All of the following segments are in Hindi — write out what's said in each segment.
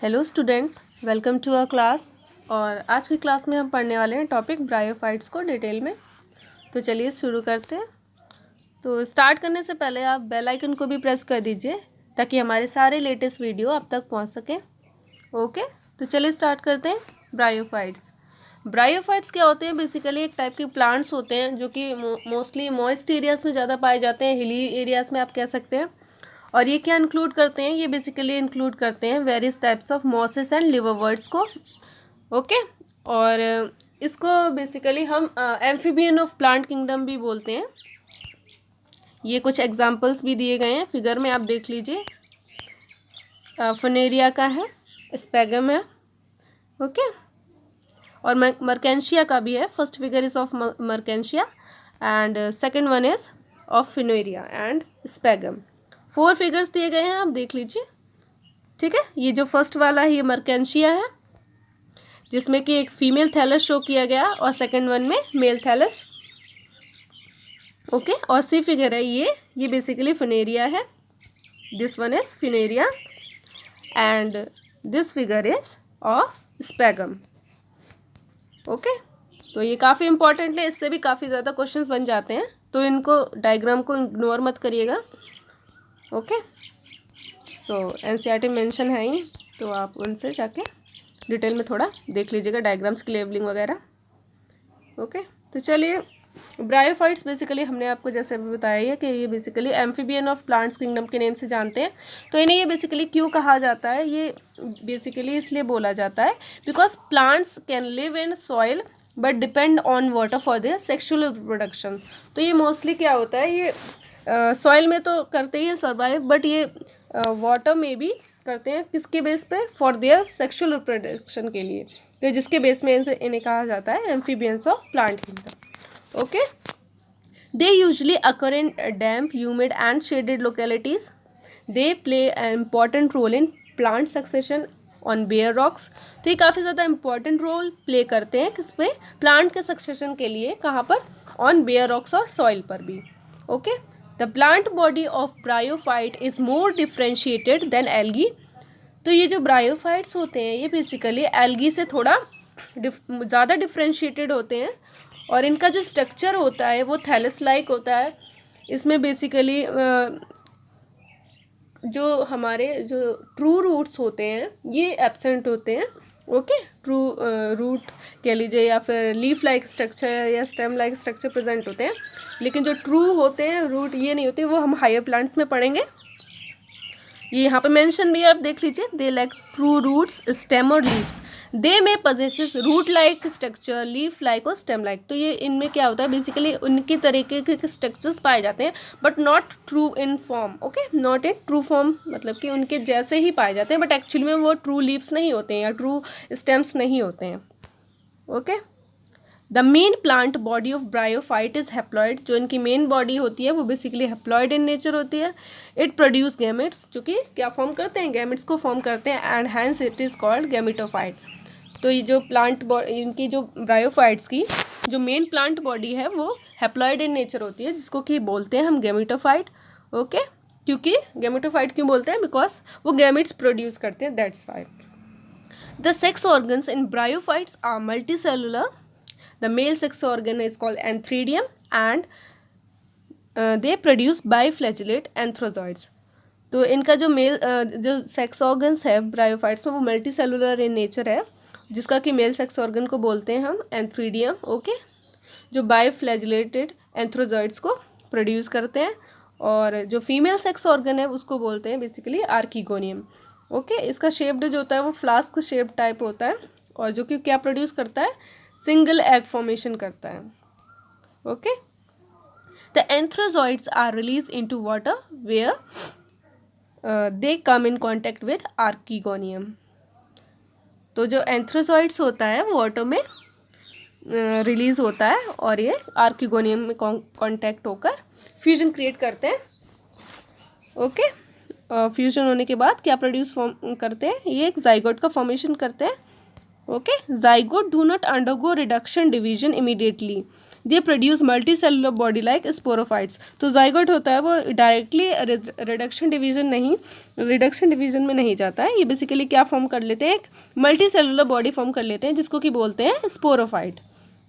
Hello students, welcome to our class. और आज की क्लास में हम पढ़ने वाले हैं टॉपिक ब्रायोफाइट्स को डिटेल में। तो चलिए शुरू करते हैं। तो स्टार्ट करने से पहले आप बेल आइकन को भी प्रेस कर दीजिए ताकि हमारे सारे लेटेस्ट वीडियो आप तक पहुंच सकें। ओके, तो चलिए स्टार्ट करते हैं। ब्रायोफाइट्स क्या होते हैं? बेसिकली एक टाइप के प्लांट्स होते हैं जो कि मोस्टली मॉइस्ट एरियाज़ में ज़्यादा पाए जाते हैं, हिली एरियाज़ में आप कह सकते हैं। और ये क्या इंक्लूड करते हैं? ये बेसिकली इंक्लूड करते हैं various types of mosses and liverworts को। ओके, और इसको बेसिकली हम एम्फीबियन ऑफ प्लांट किंगडम भी बोलते हैं। ये कुछ एग्जांपल्स भी दिए गए हैं फिगर में, आप देख लीजिए। फनेरिया का है, स्पैगम है, ओके, और मर्केंशिया का भी है। First figure is of Marchantia and second one is of Funaria and Sphagnum. 4 figures दिए गए हैं, आप देख लीजिए। ठीक है, ये जो फर्स्ट वाला है ये मर्केंशिया है जिसमें कि एक फीमेल थैलस शो किया गया और सेकंड वन में मेल थैलस। ओके, और सी फिगर है ये बेसिकली फिनेरिया है। This one is Funaria and this figure is of Sphagnum. Okay, तो ये काफ़ी इंपॉर्टेंट है, इससे भी काफ़ी ज़्यादा क्वेश्चंस बन जाते हैं, तो इनको डायग्राम को इग्नोर मत करिएगा। ओके, सो एनसीईआरटी मेंशन है ही, तो आप उनसे जाके डिटेल में थोड़ा देख लीजिएगा डायग्राम्स की लेवलिंग वगैरह। ओके, तो चलिए, ब्रायोफाइट्स बेसिकली हमने आपको जैसे अभी बताया है कि ये basically amphibian of plants kingdom के नेम से जानते हैं। तो इन्हें ये बेसिकली क्यों कहा जाता है? ये बेसिकली इसलिए बोला जाता है because plants can live in soil but depend on water for their sexual reproduction. तो ये मोस्टली क्या होता है, ये सॉइल में तो करते ही है सर्वाइव, बट ये वाटर में भी करते हैं। किसके बेस पे? फॉर देयर सेक्शुअल रिप्रोडक्शन के लिए। तो जिसके बेस में इन्हें कहा जाता है amphibians of plant kingdom. Okay, they usually occur in damp, humid and shaded localities. They play an important role in plant succession on bare rocks. तो ये काफ़ी ज़्यादा important रोल प्ले करते हैं किस पे? प्लांट के सक्सेशन के लिए। कहाँ पर? ऑन bare rocks और सॉइल पर भी। Okay, the plant body of bryophyte is more differentiated than algae. तो ये जो ब्रायोफाइट्स होते हैं ये बेसिकली एल्गी से थोड़ा ज़्यादा डिफ्रेंशिएटेड होते हैं, और इनका जो स्ट्रक्चर होता है वो थैलस लाइक होता है। इसमें बेसिकली जो हमारे जो ट्रू रूट्स होते हैं ये एब्सेंट होते हैं। ओके, ट्रू रूट कह लीजिए या फिर लीफ लाइक स्ट्रक्चर या स्टेम लाइक स्ट्रक्चर प्रेजेंट होते हैं, लेकिन जो ट्रू होते हैं रूट ये नहीं होते, वो हम हायर प्लांट्स में पढ़ेंगे। ये यहाँ पे मेंशन भी है, आप देख लीजिए। They lack true roots, stem और लीव्स। दे में possesses root like structure, leaf like और स्टेम लाइक। तो ये इनमें क्या होता है, बेसिकली उनकी तरीके के स्ट्रक्चर्स पाए जाते हैं but not true in form. Okay, not in true form मतलब कि उनके जैसे ही पाए जाते हैं, बट एक्चुअली में वो ट्रू लीव्स नहीं होते हैं या ट्रू स्टेम्स नहीं होते हैं। Okay, the main plant body of bryophyte is haploid. जो इनकी मेन बॉडी होती है वो बेसिकली हैप्लॉइड इन नेचर होती है। इट प्रोड्यूस गैमेट्स, जो कि क्या फॉर्म करते हैं? गैमेट्स को फॉर्म करते हैं, and hence it is called gametophyte. तो ये जो प्लांट इनकी जो ब्रायोफाइट्स की जो मेन प्लांट बॉडी है वो हैप्लॉइड इन नेचर होती है, जिसको कि बोलते हैं हम गैमेटोफाइट। ओके, क्योंकि गैमेटोफाइट क्यों बोलते हैं? बिकॉज वो गैमेट्स प्रोड्यूस करते हैं, that's why. The sex organs in bryophytes are multicellular. The male sex organ is called antheridium and they produce biflagellate anthrozoids. तो इनका जो मेल जो सेक्स ऑर्गन्स है ब्रायोफाइट्स में वो मल्टी सेलुलर इन नेचर है, जिसका कि मेल सेक्स ऑर्गन को बोलते हैं हम एंथ्रीडियम। ओके, जो बाइफ्लैजिलेटेड एंथ्रोजॉइड्स को प्रोड्यूस करते हैं, और जो फीमेल सेक्स ऑर्गन है उसको बोलते हैं बेसिकली आर्किगोनियम। ओके, इसका शेप्ड जो होता है वो फ्लास्क शेप टाइप होता है, और जो कि क्या प्रोड्यूस करता है? सिंगल एग फॉर्मेशन करता है। Okay, the antherozoids are release into water where they come in contact with archegonium. तो जो एंथ्रोजॉइड्स होता है वो वाटर में रिलीज होता है, और ये आर्किगोनियम में कांटेक्ट होकर फ्यूजन क्रिएट करते हैं। ओके, फ्यूजन होने के बाद क्या प्रोड्यूस फॉर्म करते हैं? ये एक जाइगोट का फॉर्मेशन करते हैं। Okay, zygote do not undergo reduction division immediately. They produce multi cellular body like sporophytes. तो जाइगोट होता है वो डायरेक्टली रिडक्शन डिवीजन में नहीं जाता है, ये बेसिकली क्या फॉर्म कर लेते हैं, एक मल्टी सेलुलर बॉडी फॉर्म कर लेते हैं जिसको कि बोलते हैं स्पोरोफाइट।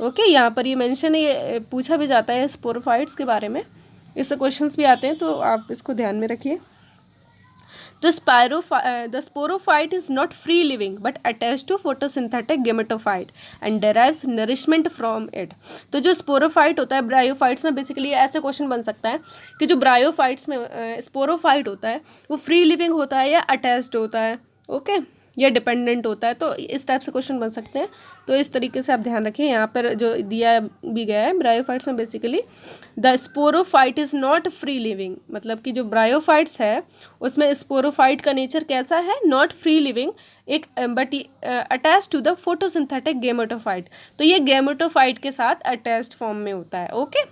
ओके, यहाँ पर ये मेंशन है, ये पूछा भी जाता है स्पोरोफाइट्स के बारे में, इससे क्वेश्चंस भी आते हैं, तो आप इसको ध्यान में रखिए। The sporophyte is not free living but attached to photosynthetic gametophyte and derives nourishment from it। तो जो स्पोरोफाइट होता है ब्रायोफाइट्स में, बेसिकली ऐसे क्वेश्चन बन सकता है कि जो ब्रायोफाइट्स में स्पोरोफाइट होता है वो फ्री लिविंग होता है या अटैच्ड होता है, ओके, या डिपेंडेंट होता है, तो इस टाइप से क्वेश्चन बन सकते हैं। तो इस तरीके से आप ध्यान रखिए। यहाँ पर जो दिया भी गया है ब्रायोफाइट्स में, basically the sporophyte is not free living, मतलब कि जो ब्रायोफाइट्स है उसमें स्पोरोफाइट का नेचर कैसा है, नॉट फ्री लिविंग, एक but attach to the photosynthetic gametophyte. तो ये गेमेटोफाइट के साथ अटैच्ड फॉर्म में होता है, ओके,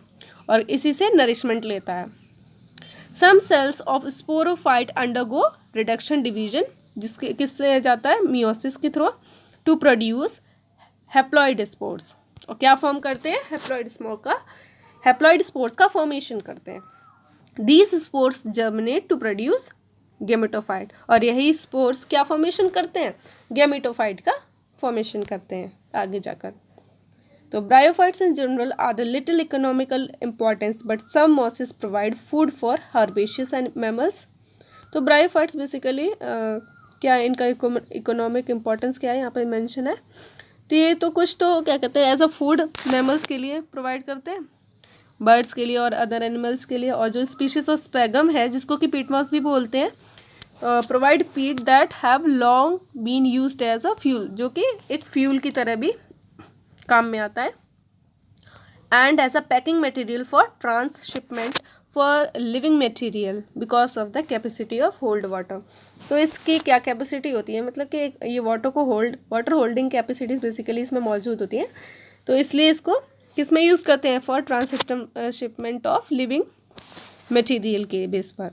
और इसी से नरिशमेंट लेता है। Some cells of sporophyte undergo reduction division, जिसके किससे जाता है, मियोसिस के through, to produce haploid spores. और क्या फॉर्म करते हैं, हैप्लॉइड स्पोर्स का फॉर्मेशन करते हैं। These spores germinate to produce gametophyte, और यही स्पोर्स क्या फॉर्मेशन करते हैं, गेमेटोफाइट का फॉर्मेशन करते हैं आगे जाकर। तो bryophytes in general are the little economical importance but some mosses provide food for herbaceous and mammals. तो ब्रायोफाइट्स बेसिकली क्या इनका इकोनॉमिक इम्पोर्टेंस क्या है यहाँ पे मेंशन है, तो ये तो कुछ तो क्या कहते हैं एज अ फूड मैमल्स के लिए प्रोवाइड करते हैं, बर्ड्स के लिए और अदर एनिमल्स के लिए। और जो स्पीशीज ऑफ स्पैगम है जिसको कि पीट मॉस भी बोलते हैं, provide peat that have long been used as a fuel, जो कि एक फ्यूल की तरह भी काम में आता है, and as a packing material for transshipment for living material because of the capacity of hold water. तो इसकी क्या कैपेसिटी होती है, मतलब कि ये वाटर होल्डिंग कैपेसिटीज बेसिकली इसमें मौजूद होती हैं, तो इसलिए इसको किस में यूज़ करते हैं, for transshipment of living material के बेस पर।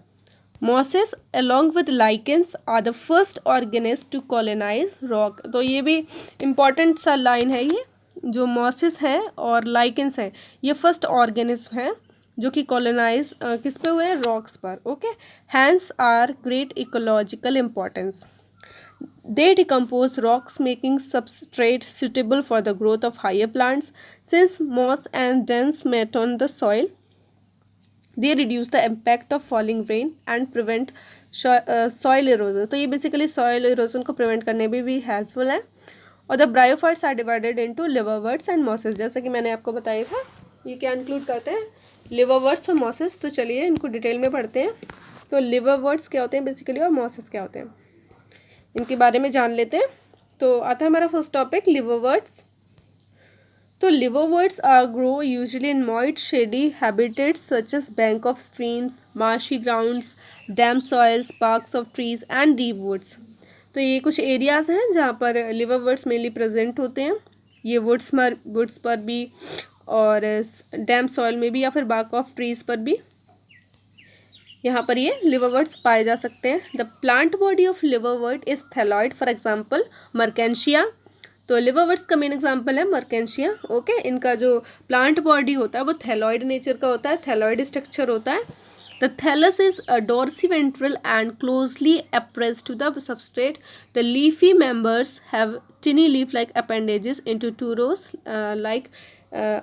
Mosses along with lichens are the first organisms to colonise rock. तो ये भी इम्पॉर्टेंट सा लाइन है, ये जो मॉसेस हैं और लाइकेंस हैं ये फर्स्ट ऑर्गेनिज्म हैं जो कि कॉलोनाइज किस पे हुए हैं, रॉक्स पर, okay. Hence are great ecological importance, they decompose rocks making substrate suitable for the growth of higher plants. Since moss and dense mat on the soil, they reduce the impact of falling rain and prevent soil erosion। तो ये बेसिकली soil erosion को prevent करने में भी हेल्पफुल है। और the bryophytes are divided into liverworts and mosses, जैसे कि मैंने आपको बताया था, ये क्या इंक्लूड करते हैं, लिवरवर्ट्स और मॉसेस। तो चलिए इनको डिटेल में पढ़ते हैं। तो लिवरवर्ट्स क्या होते हैं बेसिकली और मॉसेस क्या होते हैं, इनके बारे में जान लेते हैं। तो आता है हमारा फर्स्ट टॉपिक लिवरवर्ट्स। तो liverworts grow usually in moist shady habitats such as bank of streams, marshy grounds, damp soils, barks of trees and deep woods। तो ये कुछ एरियाज हैं जहाँ पर liverworts मेनली प्रेजेंट होते हैं, ये वुड्स पर भी और डैम्प सॉइल में भी या फिर बार्क ऑफ ट्रीज पर भी यहाँ पर ये liverworts पाए जा सकते हैं। The plant body of liverwort is thalloid, for example Marchantia. तो लिवरवर्ट्स का मेन एग्जांपल है मर्केंशिया, ओके। इनका जो प्लांट बॉडी होता है वो थैलॉइड नेचर का होता है, थैलॉइड स्ट्रक्चर होता है। The thallus is dorsiventral and closely appressed to the substrate. The leafy members have tiny leaf like appendages into two rows like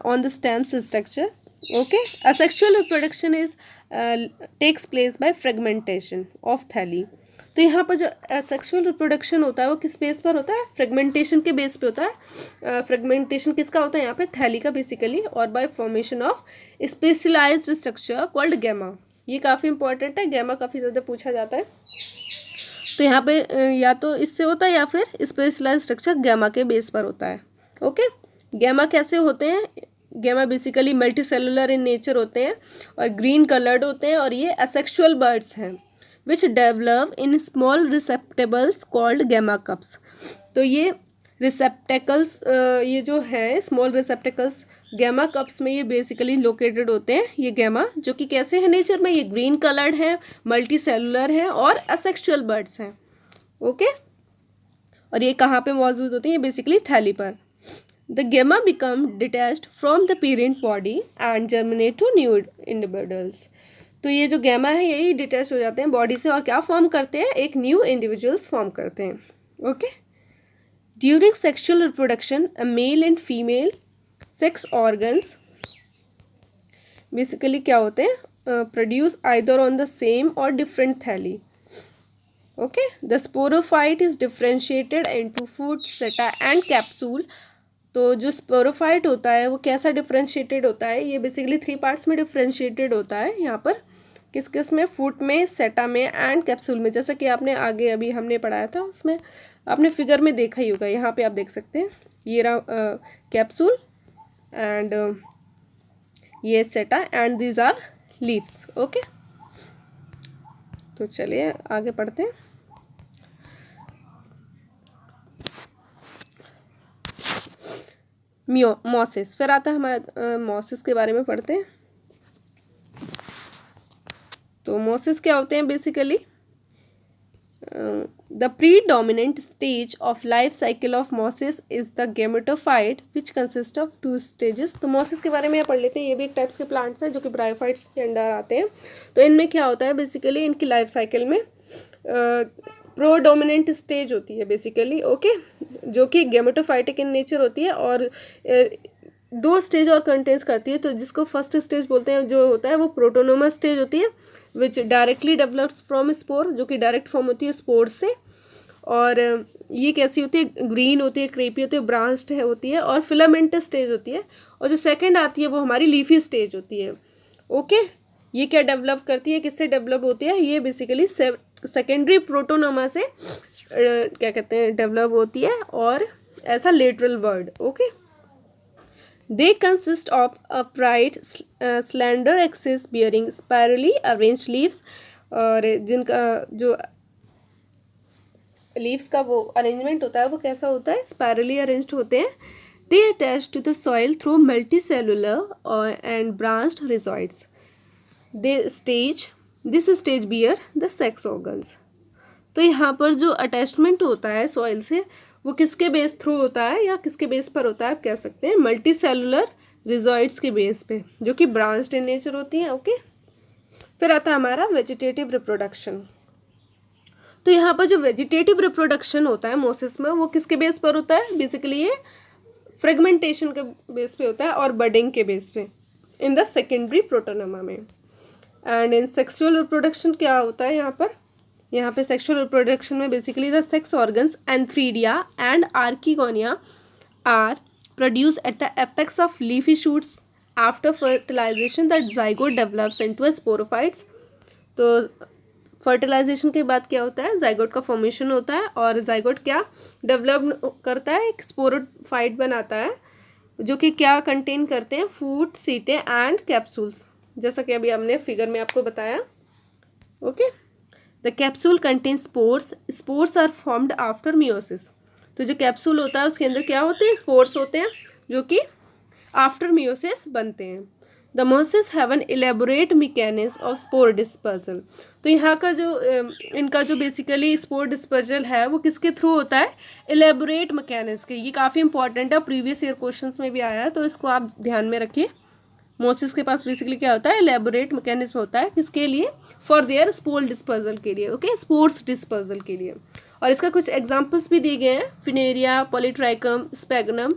on the stems structure, okay. Asexual reproduction is takes place by fragmentation of thalli. तो यहाँ पर जो सेक्सुअल रिप्रोडक्शन होता है वो किस बेस पर होता है, फ्रेगमेंटेशन के बेस पे होता है। फ्रेगमेंटेशन किसका होता है यहाँ पे, थैली का बेसिकली, और by formation of specialised structure called gemma. ये काफ़ी इंपॉर्टेंट है, गैमा काफ़ी ज़्यादा पूछा जाता है। तो यहाँ पे या तो इससे होता है या फिर स्पेशलाइज्ड स्ट्रक्चर गैमा के बेस पर होता है, ओके। गैमा कैसे होते हैं, gemma basically multicellular in nature होते हैं और ग्रीन कलर्ड होते हैं, और ये असेक्सुअल बर्ड्स हैं which develop in small receptacles called gamma cups। तो ये receptacles ये जो है small receptacles gamma cups में ये basically located होते हैं, ये gamma जो कि कैसे है नेचर में, ये ग्रीन कलर्ड है, मल्टी सेलुलर है और असेक्सुअल बर्ड्स हैं, ओके। और ये कहाँ पे मौजूद होते हैं, ये बेसिकली थैली पर। The gemma become detached from the parent body and germinate to new individuals. तो ये जो गैमा है यही डिटैच हो जाते हैं बॉडी से और क्या फॉर्म करते हैं, एक न्यू इंडिविजुअल्स फॉर्म करते हैं। Okay, during sexual reproduction a male and female sex organs basically क्या होते हैं, produce either on the same और डिफरेंट थैली। Okay, the sporophyte is differentiated into food, सेटा एंड कैप्सूल। तो जो स्पोरोफाइट होता है वो कैसा डिफ्रेंशिएटेड होता है, ये बेसिकली 3 पार्ट्स में डिफ्रेंशिएटेड होता है यहाँ पर, किस किस में, फूड में, सेटा में एंड कैप्सूल में। जैसा कि आपने आगे अभी हमने पढ़ाया था उसमें आपने फिगर में देखा ही होगा, यहाँ पे आप देख सकते हैं ये रहा कैप्सूल एंड ये seta and these are leaves. Okay, तो चलिए आगे पढ़ते हैं। मॉसिस, फिर आता है हमारा मॉसिस के बारे में पढ़ते हैं। तो मॉसिस क्या होते हैं basically, the predominant stage of life cycle of mosses is the gametophyte which consist of 2 stages. तो मॉसिस के बारे में पढ़ लेते हैं, ये भी एक टाइप्स के प्लांट्स हैं जो कि ब्रायोफाइट्स के अंडर आते हैं। तो इनमें क्या होता है बेसिकली, इनकी लाइफ साइकिल में प्रोडोमिनेंट स्टेज होती है बेसिकली, ओके, जो कि गेमेटोफाइटिक इन नेचर होती है और 2 स्टेज और कंटेन्स करती है। तो जिसको फर्स्ट स्टेज बोलते हैं जो होता है वो प्रोटोनोमस स्टेज होती है विच डायरेक्टली डेवलप्स फ्रॉम स्पोर, जो कि डायरेक्ट फॉर्म होती है स्पोर से। और ये कैसी होती है, ग्रीन होती है, क्रेपी होती है, ब्रांच्ड है होती है और फिलामेंटस स्टेज होती है। और जो सेकंड आती है वो हमारी लीफी स्टेज होती है। ओके, ये क्या डेवलप करती है, किससे डेवलप होती है, ये बेसिकली सेकेंडरी प्रोटोनोमा से क्या कहते हैं डेवलप होती है और ऐसा lateral word. Okay, they consist of upright slander axis bearing spirally arranged leaves. और जिनका जो लीव्स का वो अरेंजमेंट होता है वो कैसा होता है, स्पायरली अरेंज्ड होते हैं। They attach to the soil through multicellular and branched rhizoids. This stage bear the sex organs. तो यहाँ पर जो अटैचमेंट होता है सॉइल से वो किसके बेस थ्रू होता है या किसके बेस पर होता है, आप कह सकते हैं मल्टी सेलुलर रिजॉइड्स के बेस पे, जो कि ब्रांच्ड इन नेचर होती हैं। ओके, फिर आता है हमारा वेजिटेटिव रिप्रोडक्शन। तो यहाँ पर जो वेजिटेटिव रिप्रोडक्शन होता है मोसिस में वो किसके बेस पर होता है, बेसिकली ये फ्रेगमेंटेशन के बेस पे होता है और बडिंग के बेस पे इन द सेकेंडरी प्रोटोनोमा में। एंड इन सेक्सुअल रिप्रोडक्शन क्या होता है यहाँ पे सेक्सुअल रिप्रोडक्शन में basically the sex organs antheridia and archegonia are produce at the apex of leafy shoots. After fertilisation the zygote develops into a sporophytes. तो फर्टिलाइजेशन के बाद क्या होता है, जाइगोट का फॉर्मेशन होता है और जाइगोट क्या डेवलप करता है, एक स्पोरोफाइट बनाता है जो कि क्या कंटेन करते हैं, फूड, सीटे एंड कैप्सूल्स, जैसा कि अभी हमने फिगर में आपको बताया। Okay, the capsule contain spores. Spores are formed after meiosis. तो जो कैप्सूल होता है उसके अंदर क्या होते हैं, स्पोर्स होते हैं जो कि आफ्टर मियोसिस बनते हैं। The mosses have an elaborate mechanism of spore dispersal. तो यहाँ का जो इनका जो बेसिकली स्पोर डिस्पर्जल है वो किसके थ्रू होता है, इलेबोरेट मैकेनिज्म के। ये काफ़ी इंपॉर्टेंट है, प्रीवियस ईयर क्वेश्चंस में भी आया है, तो इसको आप ध्यान में रखिए। मोसिस के पास बेसिकली क्या होता है, इलेबोरेट मैकेनिज्म होता है, किसके लिए, फॉर देयर स्पोर डिस्पर्जल के लिए। ओके, स्पोर्स डिस्पर्जल के लिए। और इसका कुछ एग्जांपल्स भी दिए गए हैं, फिनेरिया, पॉलीट्राइकम, स्पेगनम